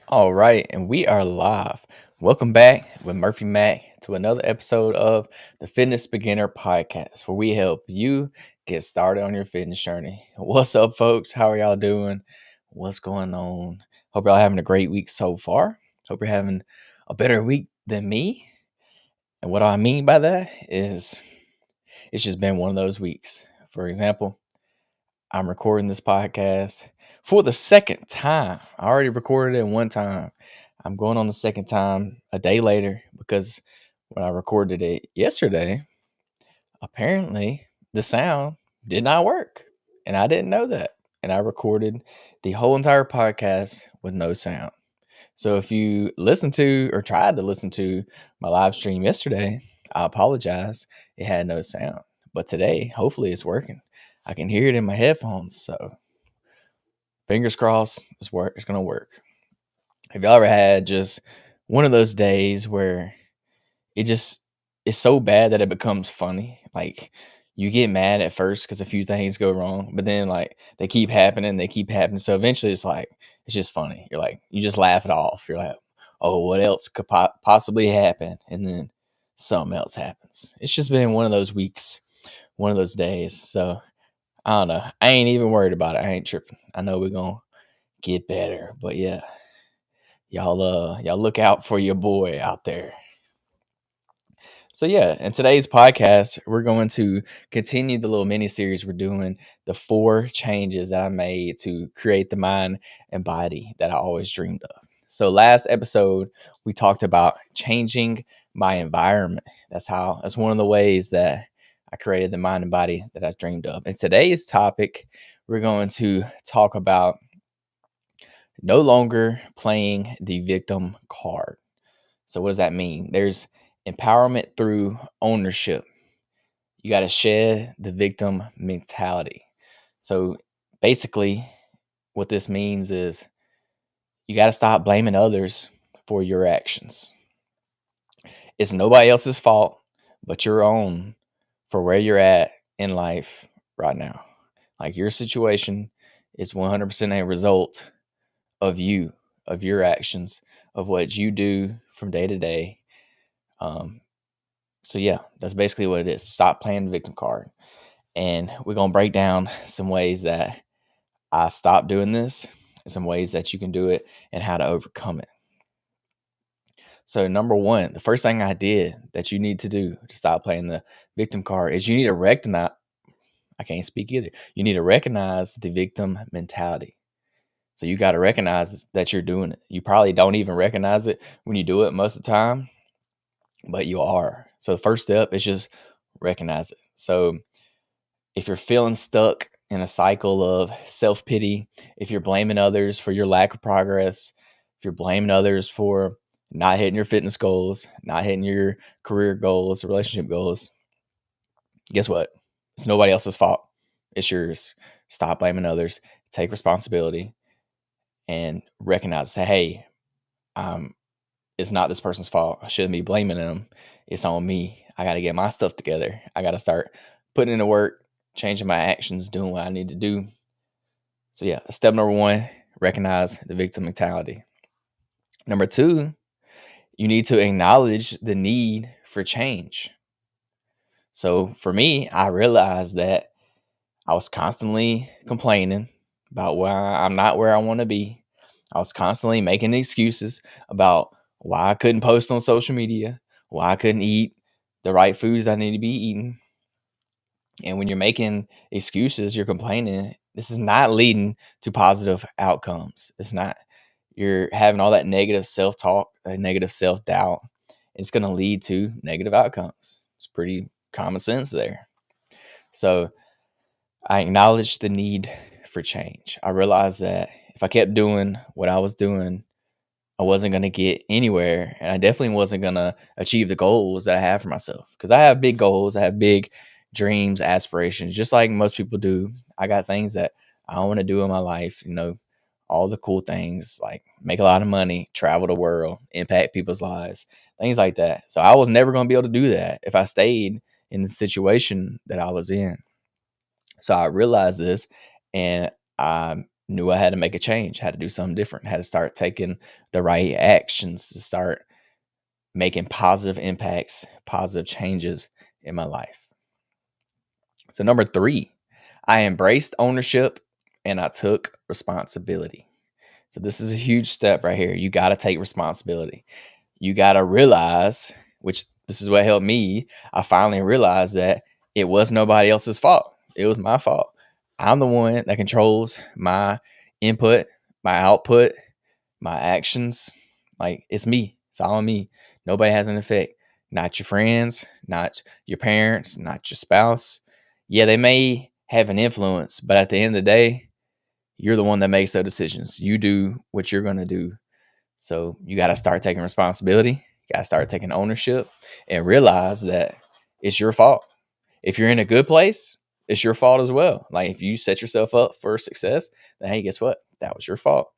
All right, and we are live. Welcome back with Murphy Mack to another episode of the Fitness Beginner Podcast, where we help you get started on your fitness journey. What's up, folks? How are y'all doing? What's going on? Hope y'all having a great week so far. Hope you're having a better week than me. And what I mean by that is it's just been one of those weeks. For example, I'm recording this podcast for the second time. I already recorded it one time. I'm going on the second time a day later because when I recorded it yesterday, apparently the sound did not work. And I didn't know that. And I recorded the whole entire podcast with no sound. So if you listened to or tried to listen to my live stream yesterday, I apologize. It had no sound. But today, hopefully it's working. I can hear it in my headphones. So fingers crossed it's gonna work. Have y'all ever had just one of those days where it just is so bad that it becomes funny? Like you get mad at first because a few things go wrong, but then like they keep happening. So eventually it's like it's just funny. You're like you just laugh it off. You're like, oh, what else could possibly happen? And then something else happens. It's just been one of those weeks, one of those days. So I don't know. I ain't even worried about it. I ain't tripping. I know we're gonna get better. But yeah, y'all look out for your boy out there. So yeah, in today's podcast, we're going to continue the little mini series we're doing, the 4 changes that I made to create the mind and body that I always dreamed of. So last episode, we talked about changing my environment. That's one of the ways that I created the mind and body that I dreamed of. In today's topic, we're going to talk about no longer playing the victim card. So, what does that mean? There's empowerment through ownership. You got to shed the victim mentality. So, basically, what this means is you got to stop blaming others for your actions. It's nobody else's fault but your own for where you're at in life right now. Like your situation is 100% a result of you, of your actions, of what you do from day to day. Um, so yeah, that's basically what it is. Stop playing the victim card, and we're gonna break down some ways that I stopped doing this, and some ways that you can do it, and how to overcome it. So number one, the first thing I did that you need to do to stop playing the victim card is you need to recognize. I can't speak either. You need to recognize the victim mentality. So you got to recognize that you're doing it. You probably don't even recognize it when you do it most of the time, but you are. So the first step is just recognize it. So if you're feeling stuck in a cycle of self pity, if you're blaming others for your lack of progress, if you're blaming others for not hitting your fitness goals, not hitting your career goals, relationship goals, guess what? It's nobody else's fault. It's yours. Stop blaming others. Take responsibility and recognize, say, hey, it's not this person's fault. I shouldn't be blaming them. It's on me. I got to get my stuff together. I got to start putting in the work, changing my actions, doing what I need to do. So, yeah, step number one, recognize the victim mentality. Number two, you need to acknowledge the need for change. So, for me, I realized that I was constantly complaining about why I'm not where I want to be. I was constantly making excuses about why I couldn't post on social media, why I couldn't eat the right foods I need to be eating. And when you're making excuses, you're complaining, this is not leading to positive outcomes. It's not. You're having all that negative self talk, negative self doubt. It's going to lead to negative outcomes. It's pretty common sense there. So I acknowledged the need for change. I realized that if I kept doing what I was doing, I wasn't going to get anywhere. And I definitely wasn't going to achieve the goals that I have for myself. Because I have big goals, I have big dreams, aspirations, just like most people do. I got things that I want to do in my life, all the cool things like make a lot of money, travel the world, impact people's lives, things like that. So I was never going to be able to do that if I stayed in the situation that I was in. So I realized this and I knew I had to make a change, had to do something different, had to start taking the right actions to start making positive impacts, positive changes in my life. So, number 3, I embraced ownership and I took responsibility. So, this is a huge step right here. You got to take responsibility. You got to realize, which this is what helped me. I finally realized that it was nobody else's fault. It was my fault. I'm the one that controls my input, my output, my actions. Like, it's me. It's all on me. Nobody has an effect. Not your friends, not your parents, not your spouse. Yeah, they may have an influence, but at the end of the day, you're the one that makes those decisions. You do what you're going to do. So you got to start taking responsibility. You got to start taking ownership and realize that it's your fault. If you're in a good place, it's your fault as well. Like, if you set yourself up for success, then hey, guess what? That was your fault.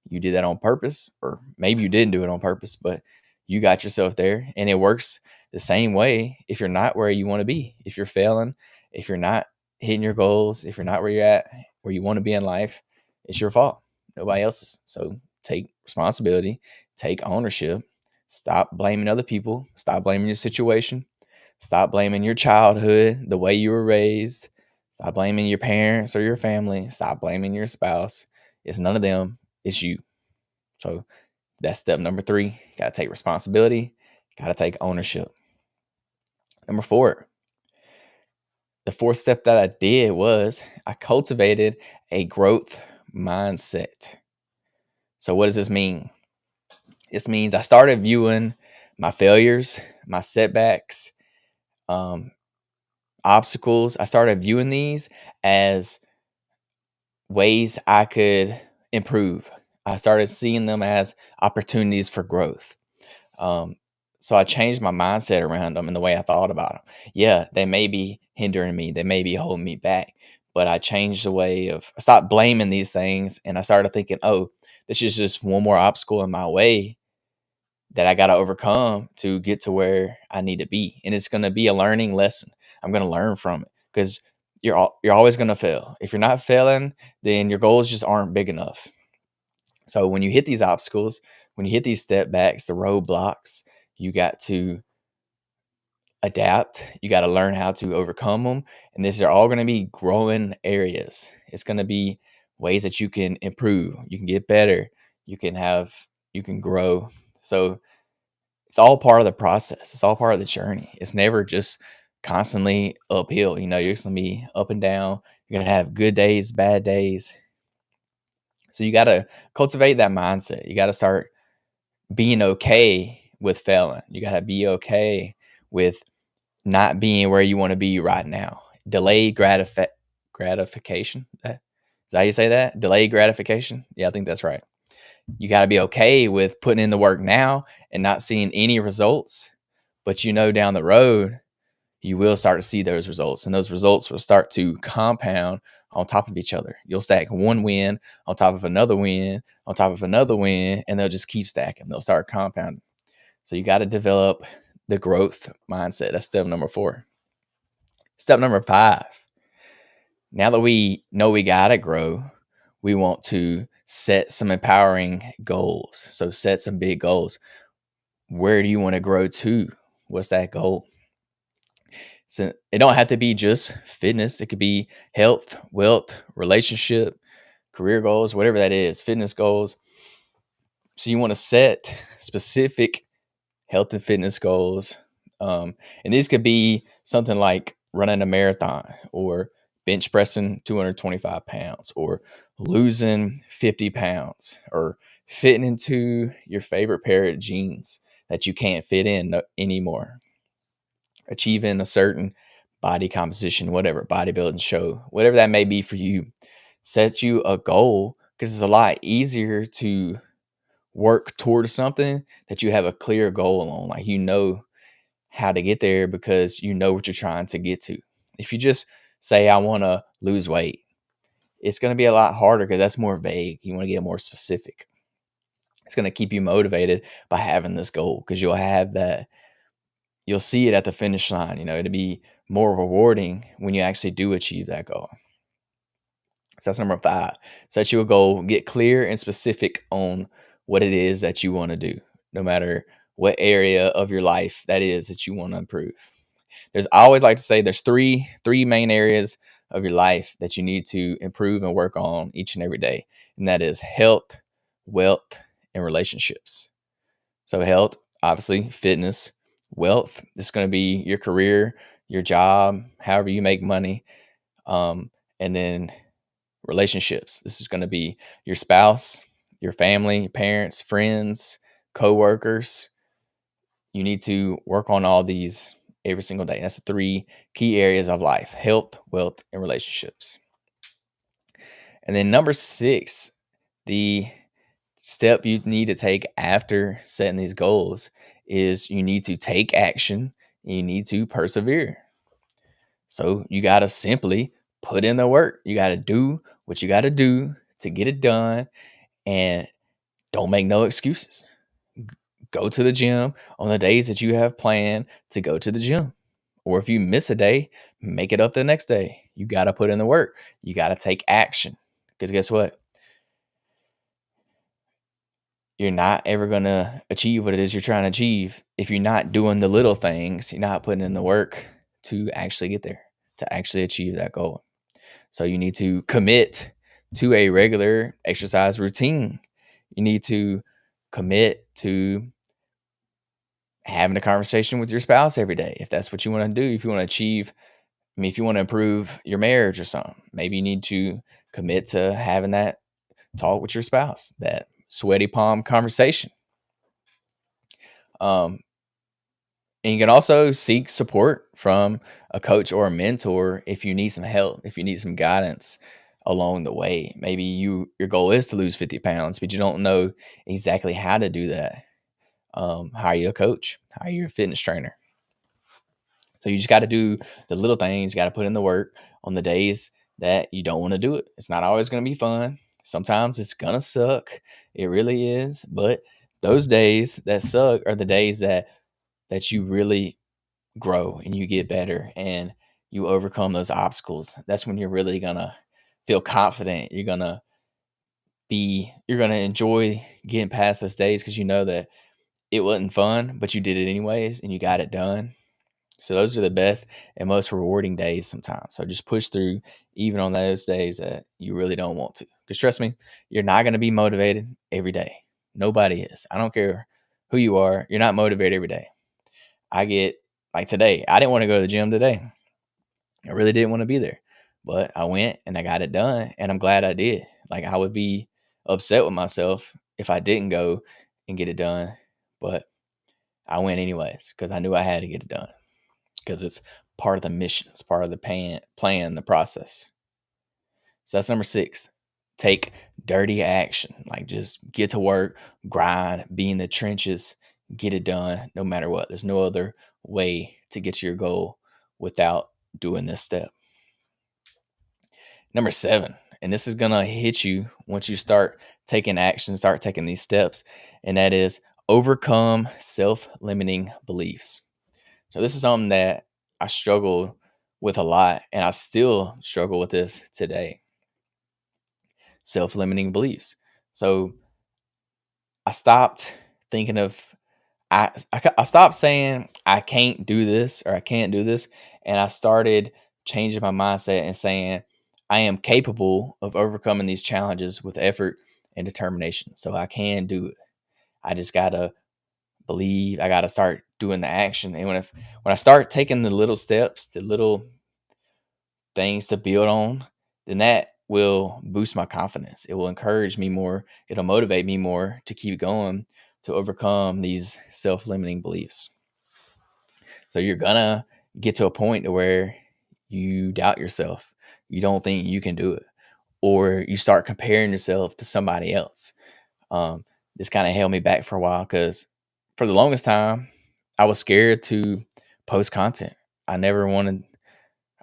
You did that on purpose, or maybe you didn't do it on purpose, but you got yourself there. And it works the same way if you're not where you want to be. If you're failing, if you're not hitting your goals, if you're not where you're at, where you want to be in life, it's your fault. Nobody else's. So take responsibility, take ownership, stop blaming other people, stop blaming your situation. Stop blaming your childhood, the way you were raised. Stop blaming your parents or your family. Stop blaming your spouse. It's none of them. It's you. So that's step number 3. Got to take responsibility. Got to take ownership. Number 4, the 4th step that I did was I cultivated a growth mindset. So what does this mean? This means I started viewing my failures, my setbacks, obstacles. I started viewing these as ways I could improve. I started seeing them as opportunities for growth. Um, so I changed my mindset around them and the way I thought about them. Yeah, they may be hindering me, they may be holding me back, but I changed the way I stopped blaming these things and I started thinking, oh, this is just one more obstacle in my way that I got to overcome to get to where I need to be. And it's going to be a learning lesson. I'm going to learn from it because you're always going to fail. If you're not failing, then your goals just aren't big enough. So when you hit these obstacles, when you hit these step backs, the roadblocks, you got to adapt. You got to learn how to overcome them. And these are all going to be growing areas. It's going to be ways that you can improve. You can get better. You can grow. So it's all part of the process. It's all part of the journey. It's never just constantly uphill. You know, you're going to be up and down. You're going to have good days, bad days. So you got to cultivate that mindset. You got to start being okay with failing. You got to be okay with not being where you want to be right now. Delayed gratification. Is that how you say that? Delayed gratification? Yeah, I think that's right. You got to be okay with putting in the work now and not seeing any results, but down the road you will start to see those results, and those results will start to compound on top of each other. You'll stack one win on top of another win on top of another win, and they'll just keep stacking. They'll start compounding. So you got to develop the growth mindset. That's step number 4. Step number 5. Now that we know we got to grow, we want to set some empowering goals. So set some big goals. Where do you want to grow to? What's that goal? So it don't have to be just fitness. It could be health, wealth, relationship, career goals, whatever that is, fitness goals. So you want to set specific health and fitness goals. And these could be something like running a marathon or bench pressing 225 pounds or losing 50 pounds or fitting into your favorite pair of jeans that you can't fit in anymore, achieving a certain body composition, whatever, bodybuilding show, whatever that may be for you. Set you a goal because it's a lot easier to work towards something that you have a clear goal on. Like, how to get there because you know what you're trying to get to. If you just say, I want to lose weight, it's going to be a lot harder because that's more vague. You want to get more specific. It's going to keep you motivated by having this goal because you'll see it at the finish line. It'll be more rewarding when you actually do achieve that goal. So that's number 5. Set you a goal, get clear and specific on what it is that you want to do, no matter what area of your life that is that you want to improve. I always like to say there's three main areas of your life that you need to improve and work on each and every day. And that is health, wealth, and relationships. So health, obviously, fitness, wealth, it's going to be your career, your job, however you make money. And then relationships. This is going to be your spouse, your family, your parents, friends, coworkers. You need to work on all these every single day. That's the 3 key areas of life: health, wealth, and relationships. And then number 6, the step you need to take after setting these goals is you need to take action and you need to persevere. So you got to simply put in the work. You got to do what you got to do to get it done, and don't make no excuses. Go to the gym on the days that you have planned to go to the gym. Or if you miss a day, make it up the next day. You got to put in the work. You got to take action. Because guess what? You're not ever going to achieve what it is you're trying to achieve if you're not doing the little things. You're not putting in the work to actually get there, to actually achieve that goal. So you need to commit to a regular exercise routine. You need to commit to having a conversation with your spouse every day if that's what you want to do. If you want to achieve, if you want to improve your marriage or something, maybe you need to commit to having that talk with your spouse, that sweaty palm conversation. Um, and you can also seek support from a coach or a mentor if you need some help, if you need some guidance along the way. Maybe your goal is to lose 50 pounds, but you don't know exactly how to do that. Hire you a coach, hire you a fitness trainer. So you just got to do the little things. You got to put in the work on the days that you don't want to do it. It's not always going to be fun. Sometimes it's going to suck. It really is. But those days that suck are the days that you really grow and you get better and you overcome those obstacles. That's when you're really going to feel confident. You're going to enjoy getting past those days because you know that it wasn't fun, but you did it anyways and you got it done. So those are the best and most rewarding days sometimes. So just push through even on those days that you really don't want to. Because trust me, you're not going to be motivated every day. Nobody is. I don't care who you are. You're not motivated every day. I get like today, I didn't want to go to the gym today. I really didn't want to be there. But I went and I got it done. And I'm glad I did. Like I would be upset with myself if I didn't go and get it done. But I went anyways because I knew I had to get it done because it's part of the mission. It's part of the plan, the process. So that's number 6. Take dirty action. Like just get to work, grind, be in the trenches, get it done no matter what. There's no other way to get to your goal without doing this step. Number 7, and this is going to hit you once you start taking action, start taking these steps, and that is overcome self-limiting beliefs. So this is something that I struggle with a lot, and I still struggle with this today. Self-limiting beliefs. So I stopped thinking of I stopped saying I can't do this or I can't do this, and I started changing my mindset and saying I am capable of overcoming these challenges with effort and determination. So I can do it. I just gotta believe. I gotta start doing the action. And when I start taking the little steps, the little things to build on, then that will boost my confidence. It will encourage me more. It'll motivate me more to keep going to overcome these self-limiting beliefs. So you're gonna get to a point to where you doubt yourself. You don't think you can do it, or you start comparing yourself to somebody else. This kind of held me back for a while because for the longest time, I was scared to post content. I never wanted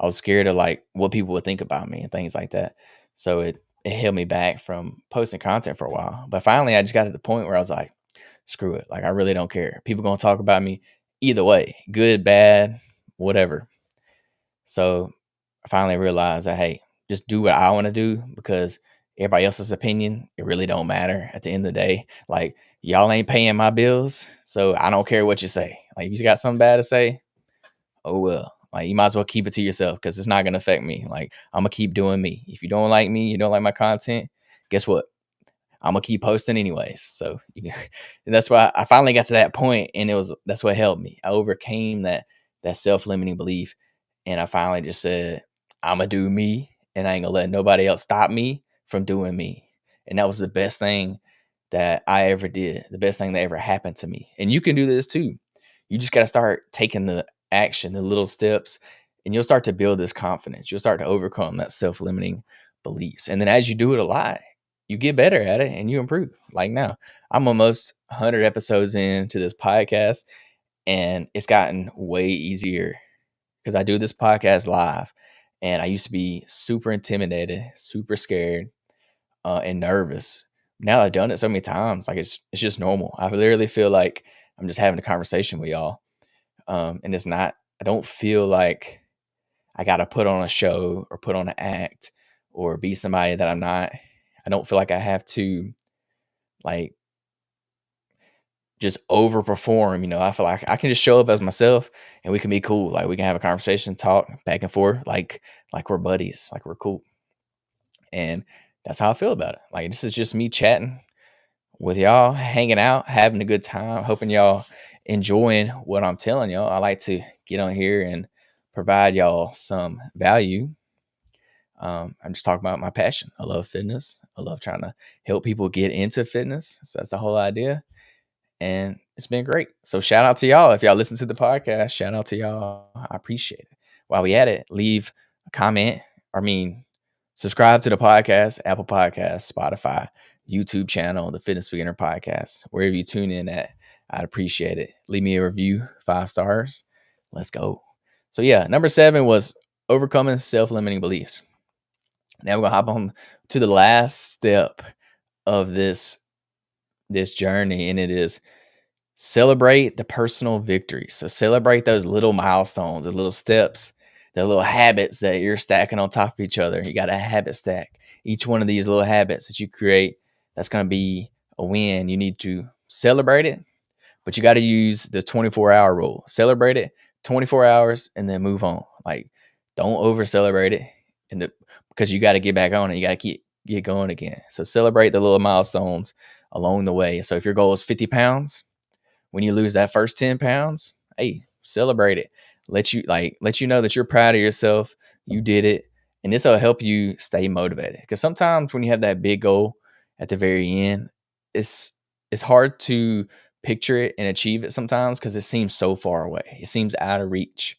I was scared of like what people would think about me and things like that. So it held me back from posting content for a while. But finally I just got to the point where I was like, screw it. Like I really don't care. People gonna talk about me either way, good, bad, whatever. So I finally realized that hey, just do what I want to do because everybody else's opinion, it really don't matter at the end of the day. Like, y'all ain't paying my bills, so I don't care what you say. Like, if you got something bad to say, oh well. Like, you might as well keep it to yourself because it's not gonna affect me. Like, I'm gonna keep doing me. If you don't like me, you don't like my content, guess what? I'm gonna keep posting anyways. So and that's why I finally got to that point, and that's what helped me. I overcame that self limiting belief, and I finally just said, I'm gonna do me, and I ain't gonna let nobody else stop me from doing me. And that was the best thing that I ever did. The best thing that ever happened to me. And you can do this too. You just got to start taking the action, the little steps, and you'll start to build this confidence. You'll start to overcome that self limiting beliefs. And then as you do it a lot, you get better at it and you improve. Like now, I'm almost 100 episodes into this podcast, and it's gotten way easier because I do this podcast live. And I used to be super intimidated, super scared, and nervous. Now I've done it so many times, like it's just normal. I literally feel like I'm just having a conversation with y'all, and it's not. I don't feel like I got to put on a show or put on an act or be somebody that I'm not. I don't feel like I have to like just overperform. I feel like I can just show up as myself and we can be cool. Like we can have a conversation, talk back and forth, like we're buddies, like we're cool. And that's how I feel about it. Like this is just me chatting with y'all, hanging out, having a good time, hoping y'all enjoying what I'm telling y'all. I like to get on here and provide y'all some value. I'm just talking about my passion. I love fitness. I love trying to help people get into fitness. So that's the whole idea. And it's been great. So shout out to y'all. If y'all listen to the podcast, shout out to y'all. I appreciate it. While we at it, leave a comment. Subscribe to the podcast, Apple Podcasts, Spotify, YouTube channel, the Fitness Beginner Podcast, wherever you tune in at. I'd appreciate it. Leave me a review, 5 stars. Let's go. So yeah, number 7 was overcoming self-limiting beliefs. Now we're gonna hop on to the last step of this journey, and it is celebrate the personal victories. So celebrate those little milestones, the little steps, the little habits that you're stacking on top of each other. You got a habit stack. Each one of these little habits that you create, that's going to be a win. You need to celebrate it, but you got to use the 24-hour rule. Celebrate it 24 hours and then move on. Like, don't over celebrate it because you got to get back on it. You got to get going again. So celebrate the little milestones along the way. So if your goal is 50 pounds, when you lose that first 10 pounds, hey, celebrate it. Let you know that you're proud of yourself. You did it. And this will help you stay motivated. Because sometimes when you have that big goal at the very end, it's hard to picture it and achieve it sometimes because it seems so far away. It seems out of reach.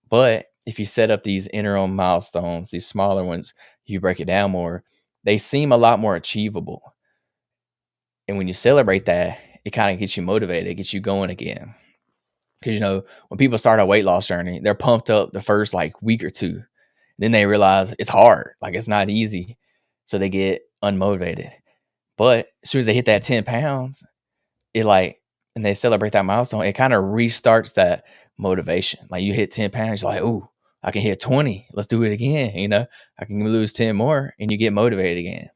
But if you set up these interim milestones, these smaller ones, you break it down more, they seem a lot more achievable. And when you celebrate that, it kind of gets you motivated, it gets you going again. Because, when people start a weight loss journey, they're pumped up the first like week or two. Then they realize it's hard, like it's not easy. So they get unmotivated. But as soon as they hit that 10 pounds, and they celebrate that milestone, it kind of restarts that motivation. Like you hit 10 pounds, you're like, ooh, I can hit 20. Let's do it again. I can lose 10 more and you get motivated again.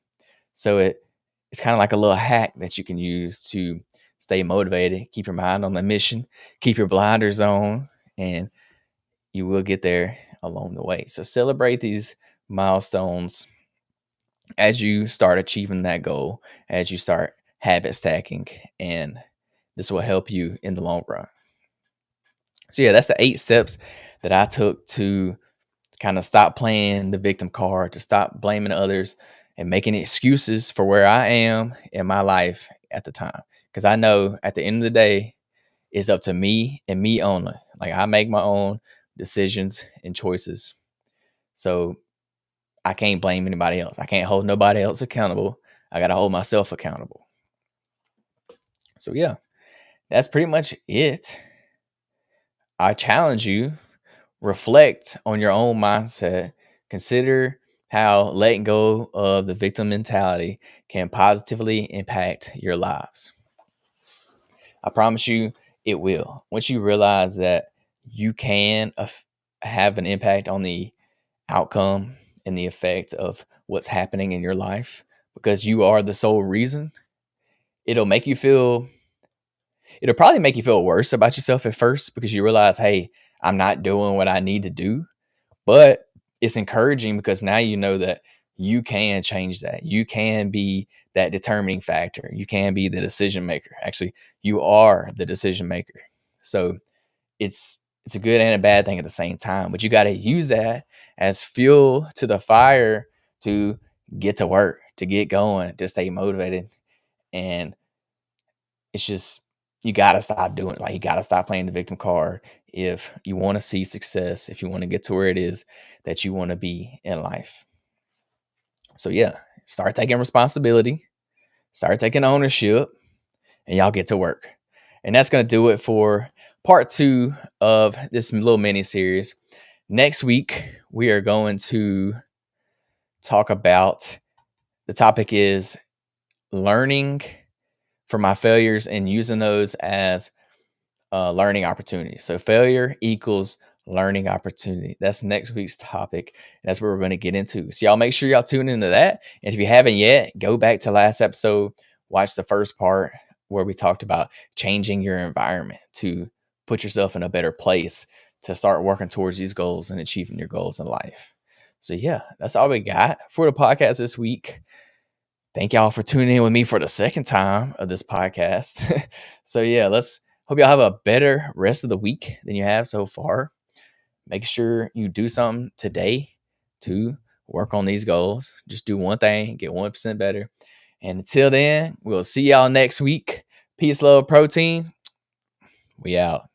So it's kind of like a little hack that you can use to stay motivated, keep your mind on the mission, keep your blinders on, and you will get there along the way. So celebrate these milestones as you start achieving that goal, as you start habit stacking, and this will help you in the long run. So yeah, that's the 8 steps that I took to kind of stop playing the victim card, to stop blaming others and making excuses for where I am in my life at the time. Because I know at the end of the day, it's up to me and me only. Like I make my own decisions and choices. So I can't blame anybody else. I can't hold nobody else accountable. I got to hold myself accountable. So yeah, that's pretty much it. I challenge you, reflect on your own mindset, consider how letting go of the victim mentality can positively impact your lives. I promise you it will. Once you realize that you can have an impact on the outcome in the effect of what's happening in your life because you are the sole reason, it'll make you feel it'll probably make you feel worse about yourself at first because you realize, hey, I'm not doing what I need to do. But it's encouraging because now you know that you can change that. You can be that determining factor. You can be the decision maker. Actually, you are the decision maker. So it's a good and a bad thing at the same time. But you got to use that as fuel to the fire to get to work, to get going, to stay motivated. And it's just you gotta stop doing it. Like you gotta stop playing the victim card if you want to see success, if you want to get to where it is that you want to be in life. So yeah, start taking responsibility, start taking ownership, and y'all get to work. And that's gonna do it for part 2 of this little mini series. Next week, we are going to talk about the topic is learning from my failures and using those as learning opportunity. So failure equals learning opportunity. That's next week's topic. And that's what we're going to get into. So y'all make sure y'all tune into that. And if you haven't yet, go back to last episode, watch the first part where we talked about changing your environment to put yourself in a better place to start working towards these goals and achieving your goals in life. So yeah, that's all we got for the podcast this week. Thank y'all for tuning in with me for the second time of this podcast. So yeah, let's hope y'all have a better rest of the week than you have so far. Make sure you do something today to work on these goals. Just do one thing, get 1% better. And until then, we'll see y'all next week. Peace, love, protein. We out.